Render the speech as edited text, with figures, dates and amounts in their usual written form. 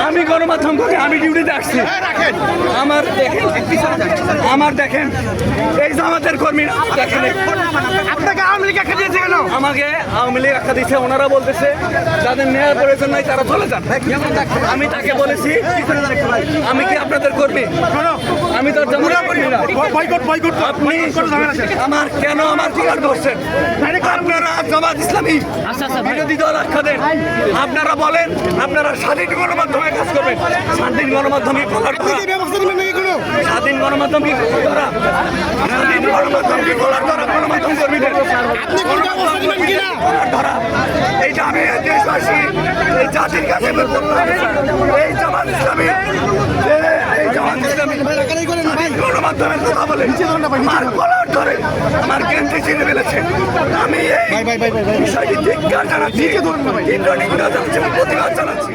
আমি গণমাধ্যম করি, আমি ডিউটিতে আসছি। আমার দেখেন এই জামাতের কর্মীরা দেখেন আপনাকে আওয়ামী লীগ আখ্যা দিয়েছে কেন? আমাকে আওয়ামী লীগ আখ্যা দিচ্ছে। ওনারা বলতেছে যাদের নেওয়ার প্রয়োজন নাই তারা চলে যান। আমি তাকে বলেছি আমি কি আপনাদের কর্মী? আমি তো আমার কেন আমার টিকার করছেন? আপনারা জামাত ইসলামী বিরোধী দল আখ্যা দেন। আপনারা বলেন আপনারা স্বাধীন গণমাধ্যমে কাজ করবেন। স্বাধীন গণমাধ্যমে স্বাধীন গণমাধ্যম কি করা? স্বাধীন গণমাধ্যম কি করার দ্বারা গণমাধ্যম কর্মীদের ধরা। এইটা আমি দেশবাসী এই জাতির কাছে এই জামাত ইসলামী গণমাধ্যমের কথা বলে আমার কলার ধরে আমার কেন্দ্রে ছিঁড়ে ফেলেছে। আমি এই বিষয়টি ধিক্কার জানাচ্ছি, প্রতিবাদ জানাচ্ছি।